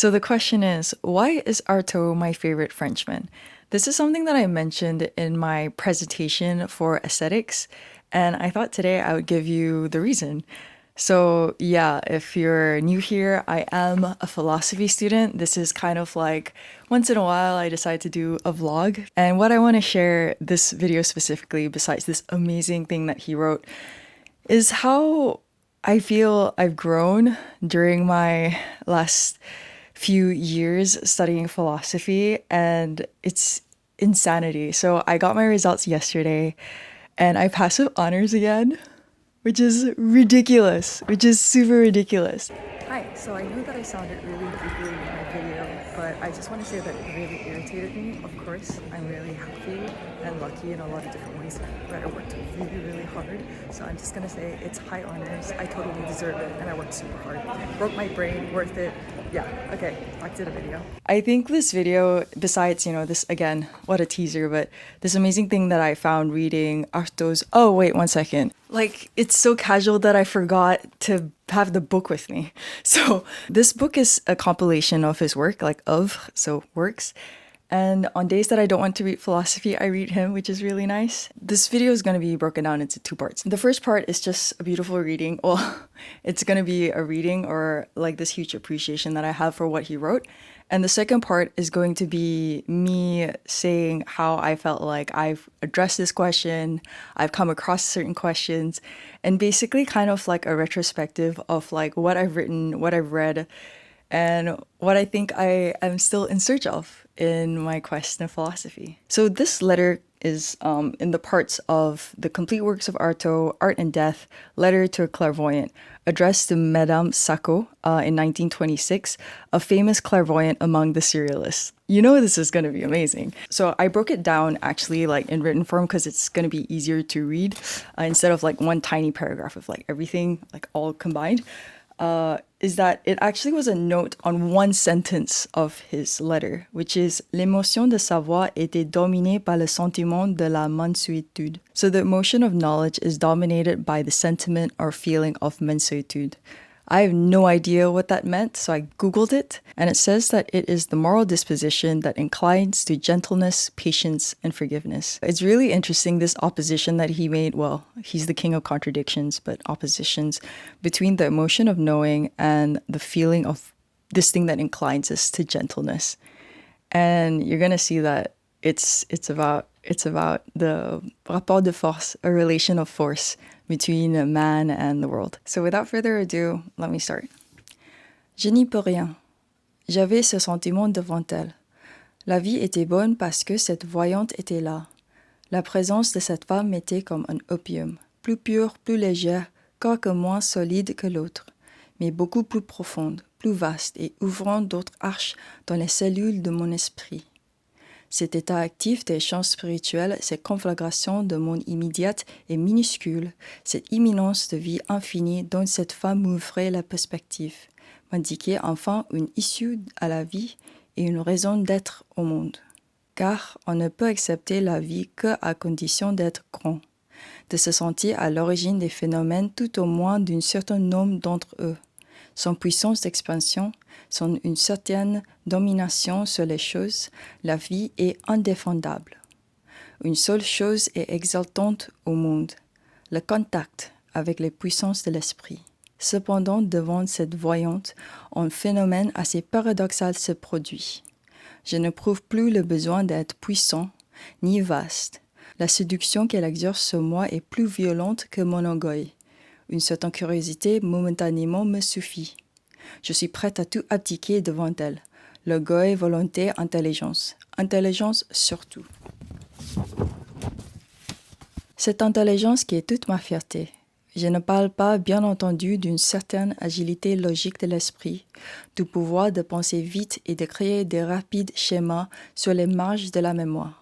So the question is, why is Artaud my favorite Frenchman? This is something that I mentioned in my presentation for aesthetics, and I thought today I would give you the reason. So, yeah, if you're new here, I am a philosophy student. This is kind of like once in a while I decide to do a vlog. And what I want to share this video specifically, besides this amazing thing that he wrote, is how I feel I've grown during my last few years studying philosophy, and it's insanity. So I got my results yesterday and I passed with honors again, which is ridiculous, which is super ridiculous. Hi, so I know that I sounded really giggly in my video, but I just want to say that it really irritated me. Of course, I'm really happy and lucky in a lot of different ways, but I worked really, really hard. So I'm just gonna say it's high honors. I totally deserve it, and I worked super hard. Broke my brain, worth it. Yeah, okay, back to the video. I think this video, besides, this again, what a teaser, but this amazing thing that I found reading Artaud's, oh, wait, one second. Like, it's so casual that I forgot to have the book with me. So this book is a compilation of his work, so works. And on days that I don't want to read philosophy, I read him, which is really nice. This video is going to be broken down into two parts. The first part is just a beautiful reading. Well, it's going to be a reading or like this huge appreciation that I have for what he wrote. And the second part is going to be me saying how I felt like I've addressed this question, I've come across certain questions, and basically kind of like a retrospective of like what I've written, what I've read, and what I think I am still in search of in my quest in philosophy. So this letter is in the parts of The Complete Works of Artaud, Art and Death, Letter to a Clairvoyant, addressed to Madame Sacco in 1926, a famous clairvoyant among the Surrealists. You know this is going to be amazing. So I broke it down actually like in written form because it's going to be easier to read instead of like one tiny paragraph of like everything like all combined. Is that it actually was a note on one sentence of his letter, which is l'émotion de savoir était dominée par le sentiment de la mansuétude. So the emotion of knowledge is dominated by the sentiment or feeling of mansuétude. I have no idea what that meant, so I Googled it, and it says that it is the moral disposition that inclines to gentleness, patience, and forgiveness. It's really interesting, this opposition that he made. Well, he's the king of contradictions, but oppositions between the emotion of knowing and the feeling of this thing that inclines us to gentleness. And you're gonna see that it's about the rapport de force, a relation of force between a man and the world. So without further ado, let me start. Je n'y peux rien. J'avais ce sentiment devant elle. La vie était bonne parce que cette voyante était là. La présence de cette femme était comme un opium, plus pure, plus légère, quoique moins solide que l'autre, mais beaucoup plus profonde, plus vaste et ouvrant d'autres arches dans les cellules de mon esprit. Cet état actif des champs spirituels, cette conflagration de monde immédiate et minuscule, cette imminence de vie infinie dont cette femme m'ouvrait la perspective, m'indiquait enfin une issue à la vie et une raison d'être au monde. Car on ne peut accepter la vie qu'à condition d'être grand, de se sentir à l'origine des phénomènes tout au moins d'un certain nombre d'entre eux. Son puissance d'expansion, son une certaine domination sur les choses, la vie est indéfendable. Une seule chose est exaltante au monde, le contact avec les puissances de l'esprit. Cependant, devant cette voyante, un phénomène assez paradoxal se produit. Je n'éprouve plus le besoin d'être puissant, ni vaste. La séduction qu'elle exerce sur moi est plus violente que mon orgueil. Une certaine curiosité momentanément me suffit. Je suis prête à tout abdiquer devant elle. L'orgueil, volonté, intelligence. Intelligence surtout. Cette intelligence qui est toute ma fierté. Je ne parle pas, bien entendu, d'une certaine agilité logique de l'esprit, du pouvoir de penser vite et de créer des rapides schémas sur les marges de la mémoire.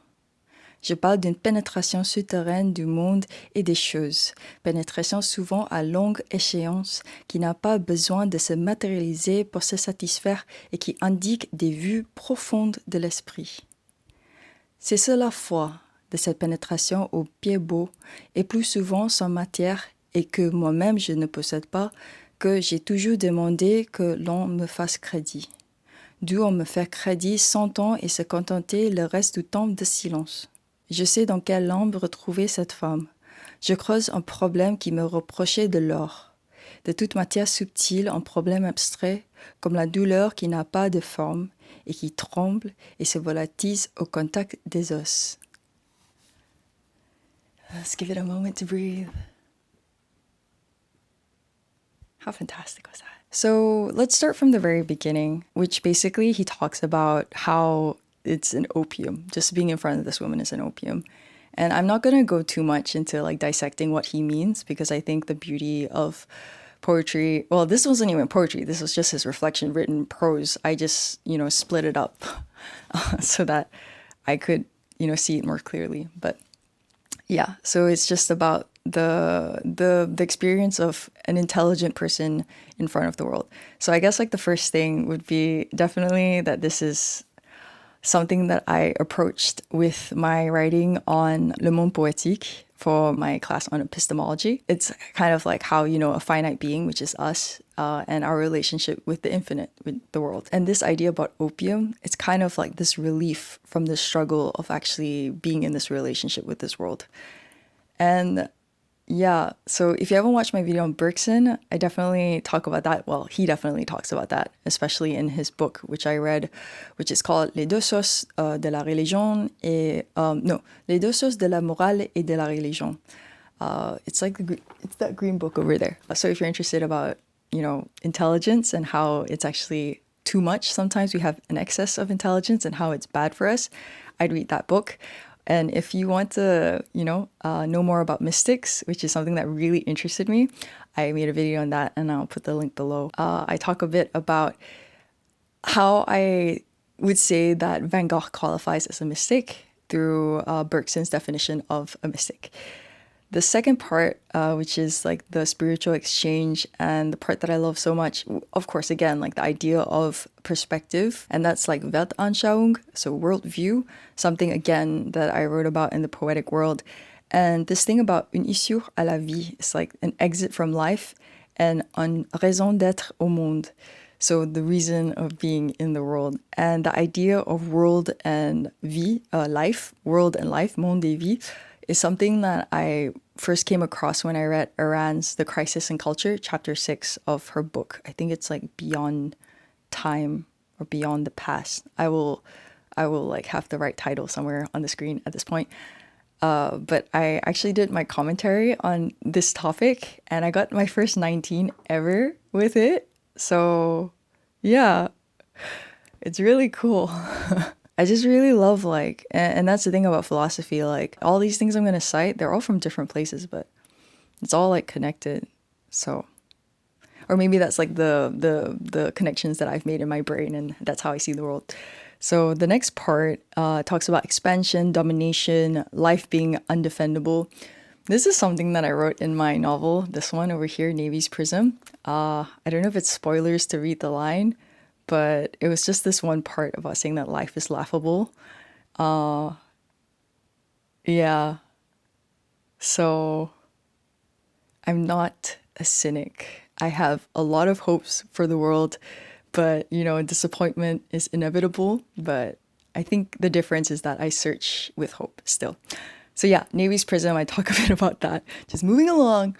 Je parle d'une pénétration souterraine du monde et des choses, pénétration souvent à longue échéance, qui n'a pas besoin de se matérialiser pour se satisfaire et qui indique des vues profondes de l'esprit. C'est cela foi de cette pénétration au pied beau et plus souvent sans matière et que moi-même je ne possède pas, que j'ai toujours demandé que l'on me fasse crédit. d'où on me fait crédit 100 ans et se contenter le reste du temps de silence. Je sais dans quelle langue retrouver cette femme. Je creuse un problème qui me reprochait de l'or. De toute matière subtile, un problème abstrait, comme la douleur qui n'a pas de forme et qui tremble et se volatilise au contact des os. Let's give it a moment to breathe. How fantastic was that? So let's start from the very beginning, which basically he talks about how it's an opium. Just being in front of this woman is an opium. And I'm not going to go too much into like dissecting what he means because I think the beauty of poetry, well, this wasn't even poetry. This was just his reflection written prose. I just, split it up so that I could, see it more clearly. But yeah, so it's just about the experience of an intelligent person in front of the world. So I guess like the first thing would be definitely that this is something that I approached with my writing on Le Monde Poétique for my class on epistemology. It's kind of like how, a finite being, which is us, and our relationship with the infinite, with the world. And this idea about opium, it's kind of like this relief from the struggle of actually being in this relationship with this world. And yeah, so if you haven't watched my video on Bergson, I definitely talk about that. Well, he definitely talks about that, especially in his book, which I read, which is called Les deux sources de la religion et no, Les deux sources de la morale et de la religion. It's like it's that green book over there. So if you're interested about intelligence and how it's actually too much, sometimes we have an excess of intelligence and how it's bad for us, I'd read that book. And if you want to, know more about mystics, which is something that really interested me, I made a video on that and I'll put the link below. I talk a bit about how I would say that Van Gogh qualifies as a mystic through Bergson's definition of a mystic. The second part, which is like the spiritual exchange and the part that I love so much, of course, again, like the idea of perspective, and that's like Weltanschauung, so worldview, something again that I wrote about in the poetic world. And this thing about une issue à la vie, it's like an exit from life and une raison d'être au monde. So the reason of being in the world. And the idea of world and vie, life, world and life, monde et vie, is something that I first came across when I read Iran's The Crisis in Culture, chapter 6 of her book. I think it's like Beyond Time or Beyond the Past. I will like have the right title somewhere on the screen at this point. But I actually did my commentary on this topic and I got my first 19 ever with it. So yeah, it's really cool. I just really love and that's the thing about philosophy, like all these things I'm going to cite, they're all from different places, but it's all like connected. So, or maybe that's like the connections that I've made in my brain and that's how I see the world. So the next part talks about expansion, domination, life being undefendable. This is something that I wrote in my novel, this one over here, Navy's Prism. I don't know if it's spoilers to read the line, but it was just this one part about saying that life is laughable. Yeah. So I'm not a cynic. I have a lot of hopes for the world, but disappointment is inevitable. But I think the difference is that I search with hope still. So yeah, Navy's Prism, I talk a bit about that. Just moving along.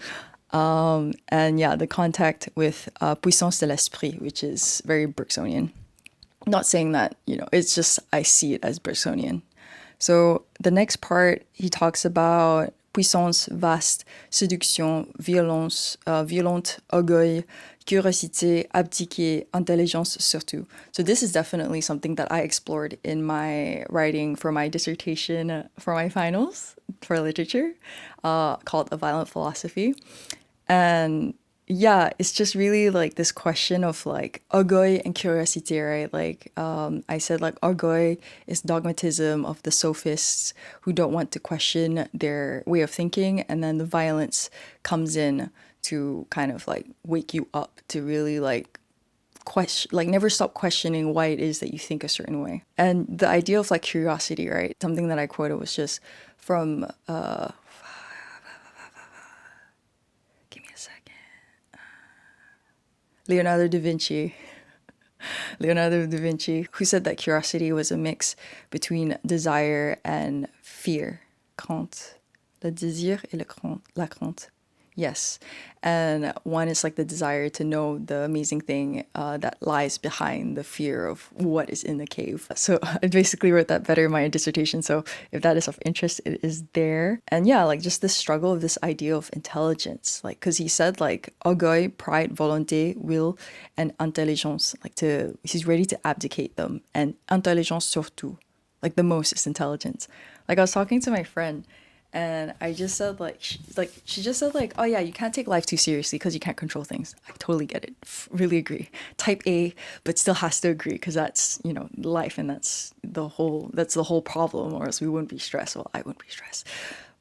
And yeah, the contact with puissance de l'esprit, which is very Bergsonian. Not saying that, it's just I see it as Bergsonian. So the next part, he talks about puissance, vaste, séduction, violence, violente, orgueil, curiosité, abdiquer, intelligence surtout. So this is definitely something that I explored in my writing for my dissertation for my finals for literature, called A Violent Philosophy. And yeah, it's just really like this question of like orgueil and curiosity, right? Like I said, like orgueil is dogmatism of the sophists who don't want to question their way of thinking, and then the violence comes in to kind of like wake you up to really like question, like never stop questioning why it is that you think a certain way. And the idea of like curiosity, right? Something that I quoted was just from give me a second. Leonardo da Vinci. Leonardo da Vinci, who said that curiosity was a mix between desire and fear. Crainte. Le désir et la crainte. Yes. And one is like the desire to know the amazing thing that lies behind the fear of what is in the cave. So I basically wrote that better in my dissertation. So if that is of interest, it is there. And yeah, like just this struggle of this idea of intelligence. Like, because he said like orgueil, pride, volonté, will, and intelligence. Like he's ready to abdicate them. And intelligence surtout. Like the most is intelligence. Like I was talking to my friend and I just said she just said like, oh yeah, you can't take life too seriously because you can't control things. I totally get it. Really agree. Type A, but still has to agree because that's, you know, life, and that's the whole problem, or else we wouldn't be stressed. Well, I wouldn't be stressed.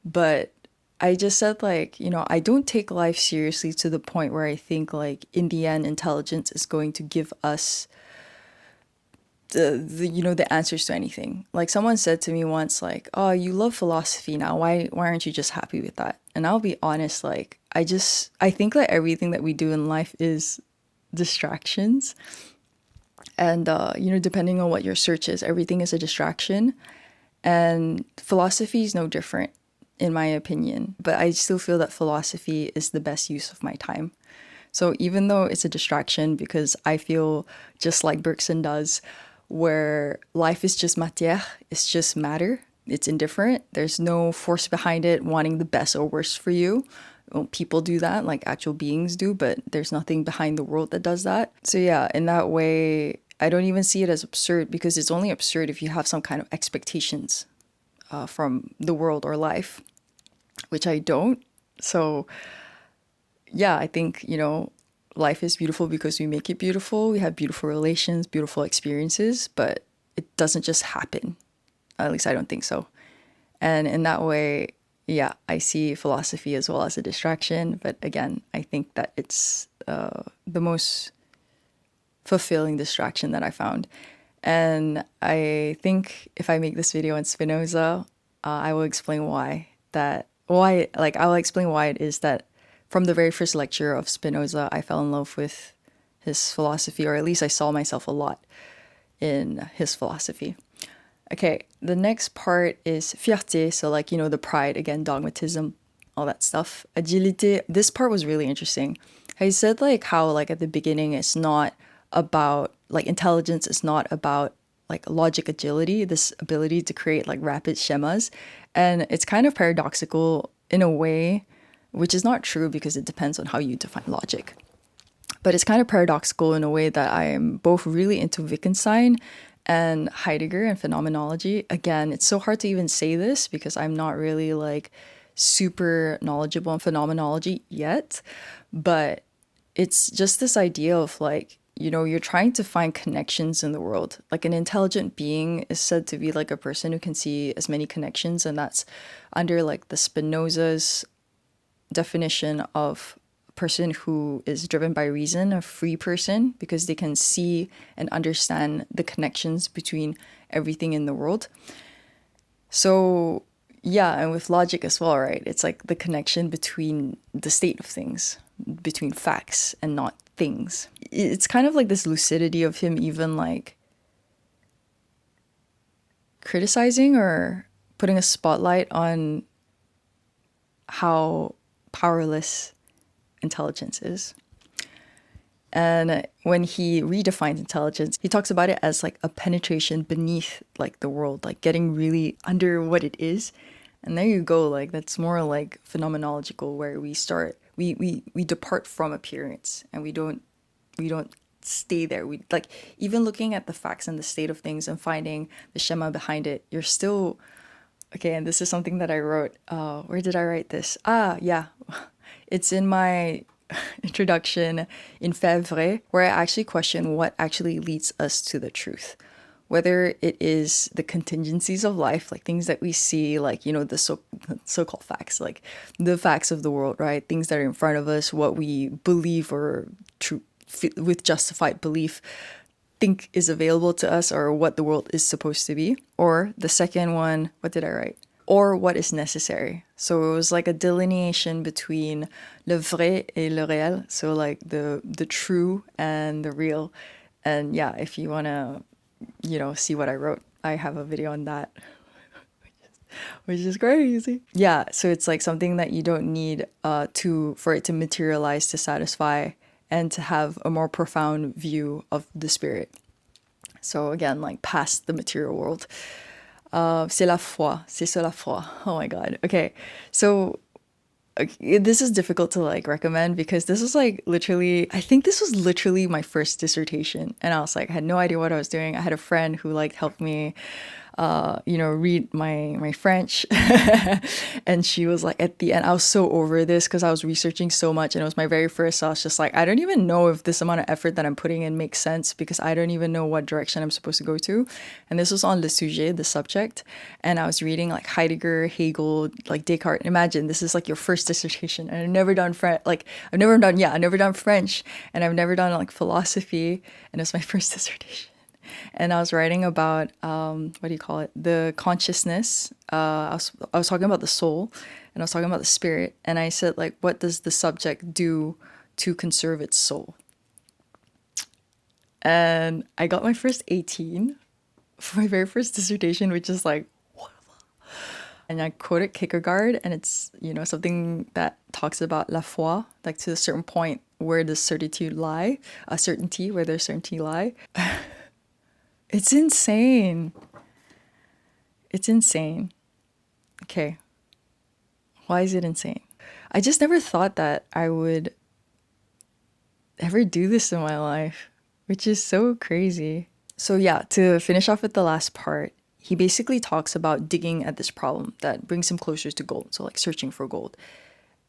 But I just said like, you know, I don't take life seriously to the point where I think like in the end intelligence is going to give us the you know the answers to anything. Like someone said to me once like, oh, you love philosophy now, why aren't you just happy with that? And I'll be honest, like I think that everything that we do in life is distractions. And you know, depending on what your search is, everything is a distraction. And philosophy is no different, in my opinion. But I still feel that philosophy is the best use of my time. So even though it's a distraction, because I feel just like Bergson does, where life is just matière, it's just matter, it's indifferent, there's no force behind it wanting the best or worst for you. Well, people do that, like actual beings do, but there's nothing behind the world that does that. So yeah, in that way, I don't even see it as absurd, because it's only absurd if you have some kind of expectations from the world or life, which I don't. So yeah, I think, you know, life is beautiful because we make it beautiful. We have beautiful relations, beautiful experiences, but it doesn't just happen. At least I don't think so. And in that way, yeah, I see philosophy as well as a distraction. But again, I think that it's the most fulfilling distraction that I found. And I think if I make this video on Spinoza, I will explain I will explain why it is that from the very first lecture of Spinoza, I fell in love with his philosophy, or at least I saw myself a lot in his philosophy. Okay, the next part is fierté, so like, you know, the pride, again, dogmatism, all that stuff. Agilité, this part was really interesting. He said like how like at the beginning it's not about like intelligence, is not about like logic agility, this ability to create like rapid schemas. And it's kind of paradoxical in a way, which is not true because it depends on how you define logic. But it's kind of paradoxical in a way that I am both really into Wittgenstein and Heidegger and phenomenology. Again, it's so hard to even say this because I'm not really like super knowledgeable in phenomenology yet. But it's just this idea of like, you know, you're trying to find connections in the world. Like an intelligent being is said to be like a person who can see as many connections. And that's under like the Spinoza's definition of a person who is driven by reason, a free person, because they can see and understand the connections between everything in the world. So yeah, and with logic as well, right? It's like the connection between the state of things, between facts and not things. It's kind of like this lucidity of him even like criticizing or putting a spotlight on how powerless intelligence is. And when he redefines intelligence, he talks about it as like a penetration beneath like the world, like getting really under what it is. And there you go, like that's more like phenomenological, where we depart from appearance and we don't stay there. We like even looking at the facts and the state of things and finding the schema behind it, you're still okay. And this is something that I wrote. Where did I write this? Yeah. It's in my introduction in Fèvre, where I actually question what actually leads us to the truth. Whether it is the contingencies of life, like things that we see, like, you know, the so-called facts, like the facts of the world, right? Things that are in front of us, what we believe or true with justified belief think is available to us, or what the world is supposed to be. Or the second one, what did I write? Or what is necessary. So it was like a delineation between le vrai et le réel. So like the true and the real. And yeah, if you want to, see what I wrote, I have a video on that, which is crazy. Yeah, so it's like something that you don't need to for it to materialize to satisfy and to have a more profound view of the spirit. So again, like past the material world. C'est la foi. C'est ça la foi. Oh my god. Okay. So this is difficult to like recommend because this is like literally, I think this was literally my first dissertation, and I was like, I had no idea what I was doing. I had a friend who like helped me read my French. And she was like, at the end, I was so over this because I was researching so much and it was my very first. So I was just like, I don't even know if this amount of effort that I'm putting in makes sense because I don't even know what direction I'm supposed to go to. And this was on le sujet, the subject. And I was reading like Heidegger, Hegel, like Descartes. Imagine this is like your first dissertation, and I've never done French. Like I've never done French, and I've never done like philosophy, and it's my first dissertation. And I was writing about what do you call it? The consciousness. I was talking about the soul, and I was talking about the spirit. And I said like, what does the subject do to conserve its soul? And I got my first 18 for my very first dissertation, which is like, and I quoted Kierkegaard, and it's something that talks about la foi, like to a certain point where the certitude lie, a certainty where there's certainty lie. It's insane. It's insane. Okay. Why is it insane? I just never thought that I would ever do this in my life, which is so crazy. So, yeah, to finish off with the last part, he basically talks about digging at this problem that brings him closer to gold. So, like searching for gold.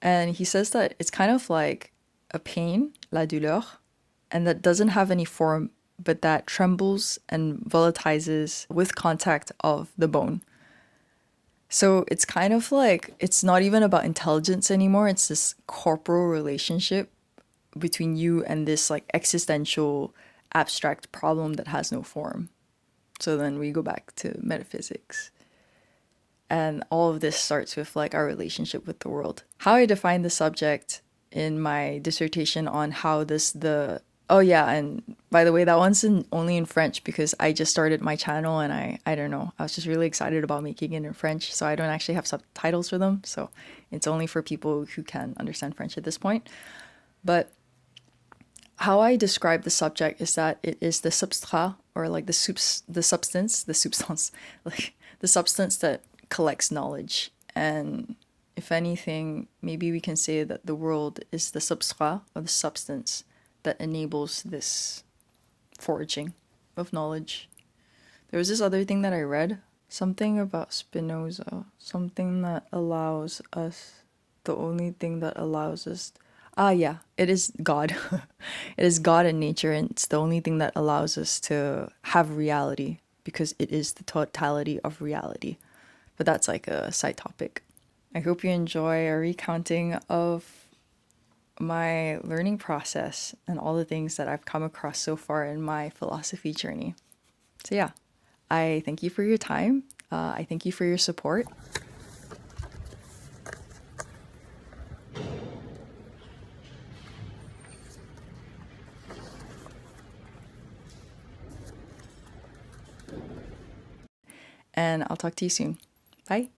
And he says that it's kind of like a pain, la douleur, and that doesn't have any form, but that trembles and volatilizes with contact of the bone. So it's kind of like, it's not even about intelligence anymore. It's this corporal relationship between you and this like existential abstract problem that has no form. So then we go back to metaphysics. And all of this starts with like our relationship with the world. How I define the subject in my dissertation on how oh yeah, and by the way, that one's only in French because I just started my channel, and I don't know, I was just really excited about making it in French, so I don't actually have subtitles for them, so it's only for people who can understand French at this point. But how I describe the subject is that it is the substrat, or like the substance, like the substance that collects knowledge. And if anything, maybe we can say that the world is the substrat, or the substance that enables this foraging of knowledge. There was this other thing that I read, something about Spinoza, something that allows us, the only thing that allows us. Ah, yeah, it is God. It is God and nature, and it's the only thing that allows us to have reality because it is the totality of reality. But that's like a side topic. I hope you enjoy a recounting of my learning process and all the things that I've come across so far in my philosophy journey. So, yeah, I thank you for your time. I thank you for your support. And I'll talk to you soon. Bye.